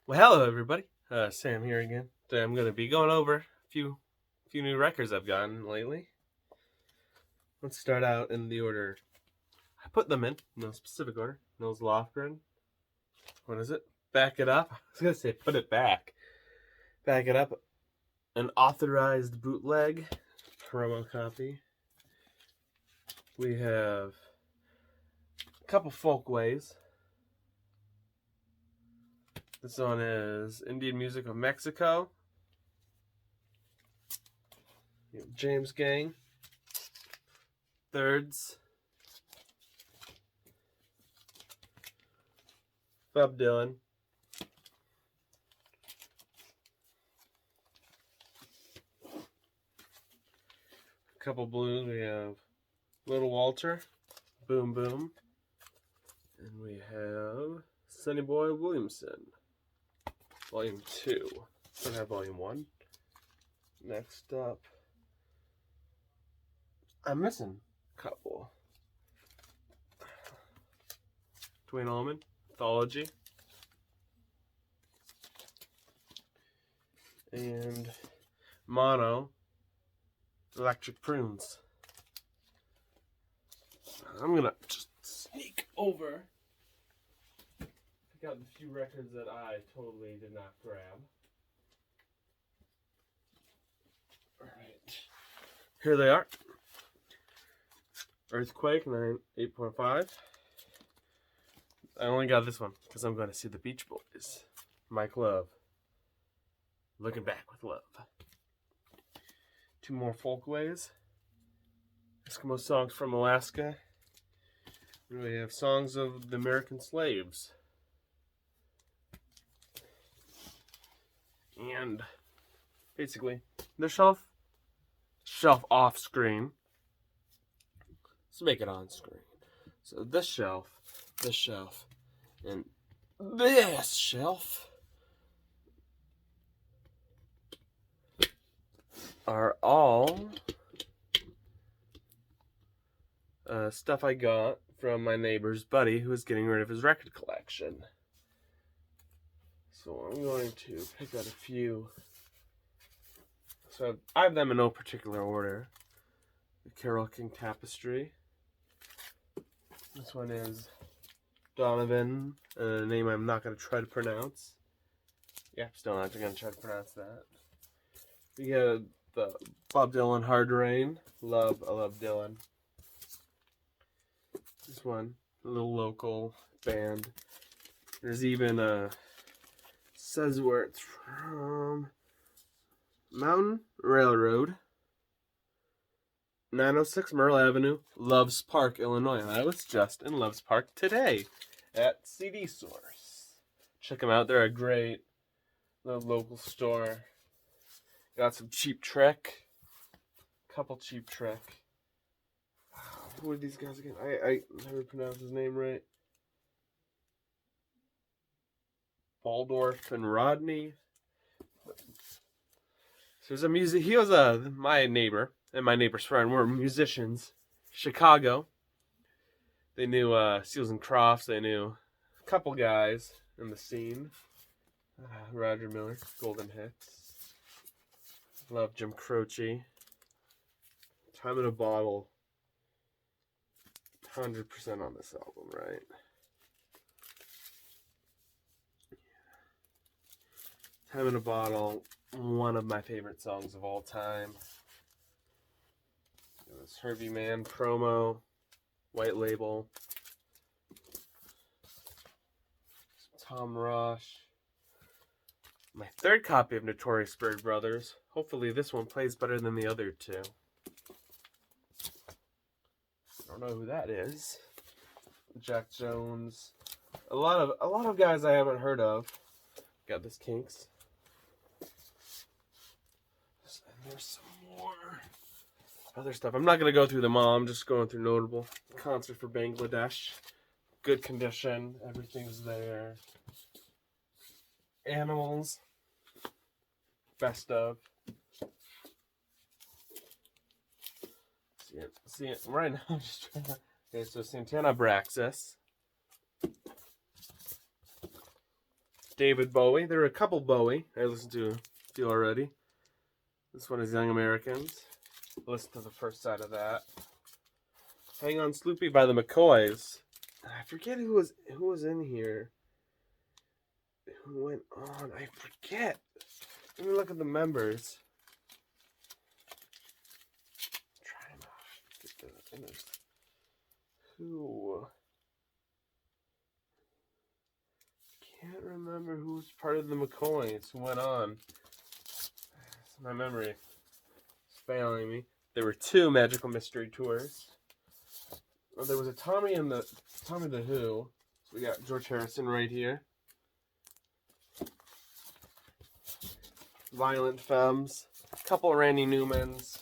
Well, hello everybody. Sam here again. Today I'm going to be going over a few new records I've gotten lately. Let's start out in the order I put them in, no specific order. Nils Lofgren. What is it? Back It Up. I was going to say put it back. Back It Up. An authorized bootleg promo copy. We have a couple folkways. This one is Indian Music of Mexico. James Gang. Thirds. Bob Dylan. A couple blues. We have Little Walter, Boom Boom. And we have Sonny Boy Williamson. Volume 2. Don't have Volume 1. Next up, I'm missing a couple. Dwayne Allman, Anthology. And Mono, Electric Prunes. I'm going to just sneak over. Pick out the few records that I totally did not grab. Alright. Here they are. Earthquake 8.5. I only got this one because I'm going to see the Beach Boys. Mike Love. Looking Back with Love. Two more folkways. Eskimo Songs from Alaska. And we have Songs of the American Slaves. And basically, the shelf off screen. Let's make it on screen. So this shelf, and this shelf are all stuff I got from my neighbor's buddy who was getting rid of his record collection. So I'm going to pick out a few. So I have them in no particular order. The Carole King Tapestry. This one is Donovan, a name I'm not going to try to pronounce. Yeah, still not going to try to pronounce that. We have the Bob Dylan Hard Rain. I love Dylan. This one, a little local band. There's even says where it's from. Mountain Railroad. 906 Merle Avenue, Loves Park, Illinois. And I was just in Loves Park today at CD Source. Check them out. They're a great little local store. Got some Cheap Trick. Couple Cheap Trick. Who are these guys again? I never pronounced his name right. Baldorf and Rodney. So there's he was my neighbor and my neighbor's friend were musicians. Chicago. They knew Seals and Crofts. They knew a couple guys in the scene. Roger Miller, Golden Hits. Love Jim Croce. Time in a Bottle. 100% on this album, right? Time in a Bottle, one of my favorite songs of all time. It was Herbie Mann promo, White Label. Tom Rush. My third copy of Notorious Bird Brothers. Hopefully this one plays better than the other two. I don't know who that is. Jack Jones. A lot of guys I haven't heard of. Got this Kinks. And there's some more other stuff. I'm not going to go through them all. I'm just going through notable. Concert for Bangladesh. Good condition. Everything's there. Animals. Best of. See it right now. I'm just trying to. Okay, so Santana Braxis. David Bowie. There are a couple Bowie I listened to a few already. This one is Young Americans. Listen to the first side of that. Hang On Sloopy by the McCoys. I forget who was in here. Who went on? I forget. Let me look at the members. Try not to get who? Can't remember who was part of the McCoys who went on. My memory is failing me. There were 2 Magical Mystery Tours. Well, there was a Tommy the Who. So we got George Harrison right here. Violent Femmes. A couple Randy Newmans.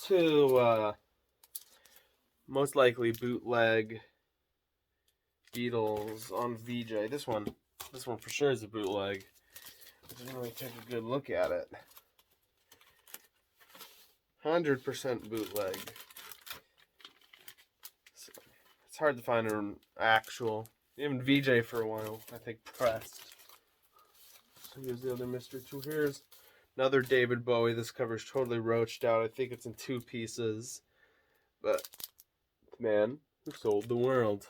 2 most likely bootleg Beatles on VJ. This one for sure is a bootleg. I didn't really take a good look at it. 100% bootleg. So it's hard to find an actual. Even VJ for a while, I think, pressed. So here's the other Mystery Tour. Here's another David Bowie. This cover's totally roached out. I think it's in 2 pieces. But the man who sold the world.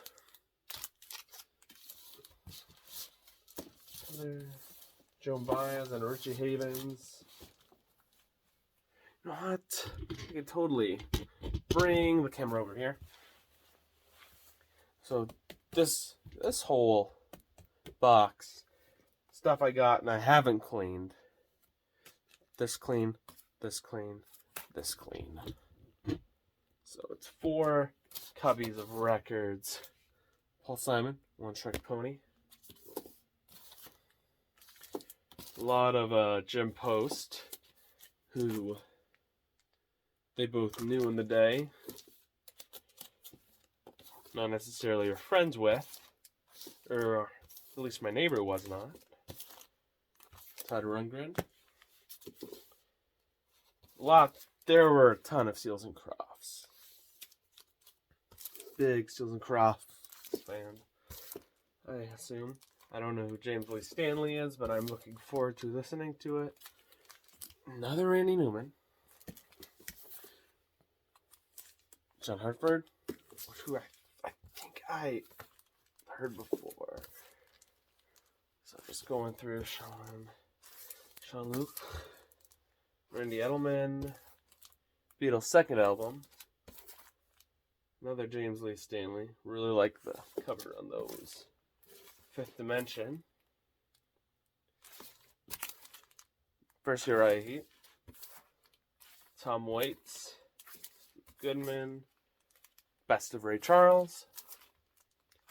Joan Baez and Richie Havens. You know what? I can totally bring the camera over here. So this whole box, stuff I got and I haven't cleaned. This clean, this clean, this clean. So it's 4 cubbies of records. Paul Simon, One Trick Pony. A lot of Jim Post, who they both knew in the day. Not necessarily are friends with, or at least my neighbor was not. Todd Rundgren. There were a ton of Seals and Crofts. Big Seals and Crofts fan, I assume. I don't know who James Lee Stanley is, but I'm looking forward to listening to it. Another Randy Newman. John Hartford, who I think I heard before. So just going through Sean Luke, Randy Edelman, Beatles' second album. Another James Lee Stanley. Really like the cover on those. Fifth Dimension. First Uriah Heep. Tom Waits. Goodman. Best of Ray Charles.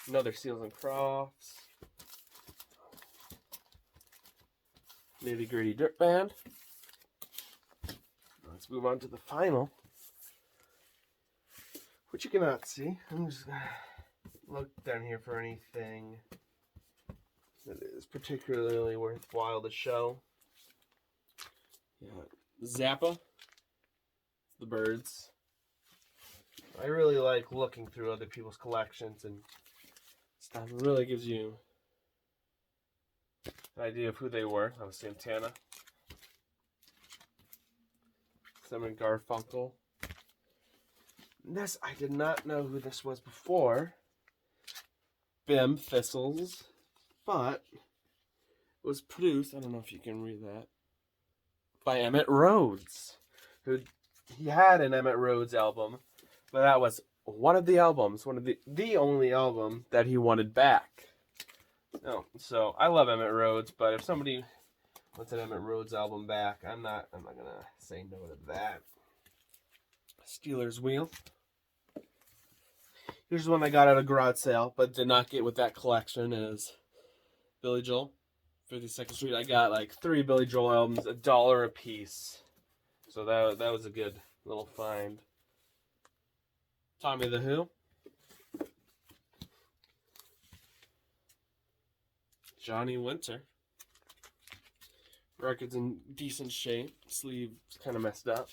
Another Seals and Crofts. Nitty Gritty Dirt Band. Let's move on to the final, which you cannot see. I'm just gonna look down here for anything that is particularly worthwhile to show. Yeah, Zappa, The Byrds. I really like looking through other people's collections and stuff. It really gives you an idea of who they were. That was Santana. Simon Garfunkel. This, I did not know who this was before. Bim Thistles. But it was produced, I don't know if you can read that, by Emmett Rhodes. He had an Emmett Rhodes album, but that was one of the albums, one of the only album that he wanted back. Oh, so I love Emmett Rhodes, but if somebody wants an Emmett Rhodes album back, I'm not gonna say no to that. Steelers Wheel. Here's one I got at a garage sale, but did not get with that collection. Is Billy Joel, 52nd Street. I got like 3 Billy Joel albums, $1 a piece. So that was a good little find. Tommy the Who. Johnny Winter. Record's in decent shape. Sleeve's kind of messed up.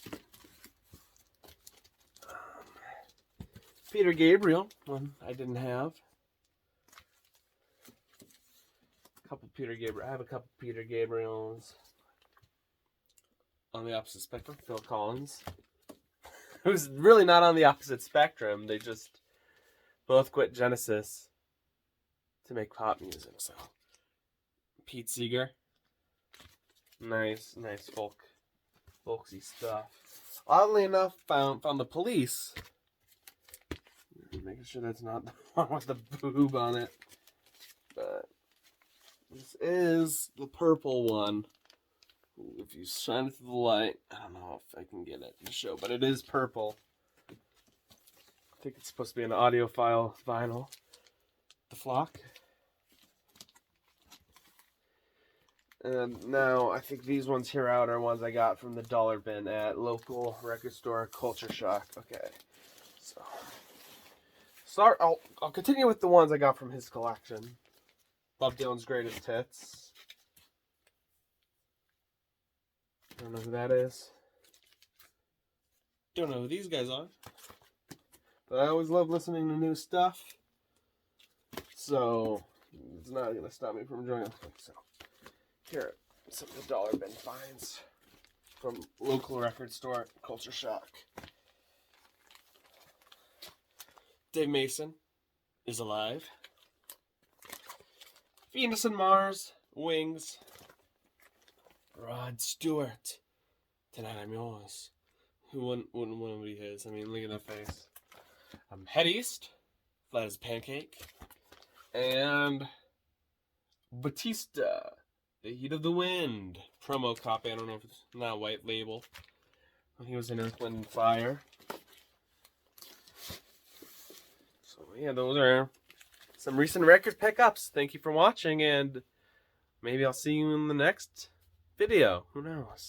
Peter Gabriel, one I didn't have. couple Peter Gabriel. I have a couple Peter Gabriels. On the opposite spectrum, Phil Collins, who's really not on the opposite spectrum. They just both quit Genesis to make pop music. So Pete Seeger, nice folksy stuff. Oddly enough, found the Police. Making sure that's not the one with the boob on it. But this is the purple one. If you shine it to the light, I don't know if I can get it to show, but it is purple. I think it's supposed to be an audiophile vinyl. The Flock. And now I think these ones here out are ones I got from the dollar bin at local record store Culture Shock. Okay, so I'll continue with the ones I got from his collection. Bob Dylan's Greatest Hits. Don't know who that is. Don't know who these guys are. But I always love listening to new stuff. So it's not going to stop me from enjoying it. So here are some of the dollar bin finds from local record store Culture Shock. Dave Mason is alive. Venus and Mars, Wings. Rod Stewart, Tonight I'm Yours. Who wouldn't want to be his? I mean, look at that face. Head East, Flat as a Pancake. And Batista, The Heat of the Wind. Promo copy, I don't know if it's not white label. He was in Earth, Wind, and Fire. So yeah, those are some recent record pickups. Thank you for watching, and maybe I'll see you in the next video. Who knows?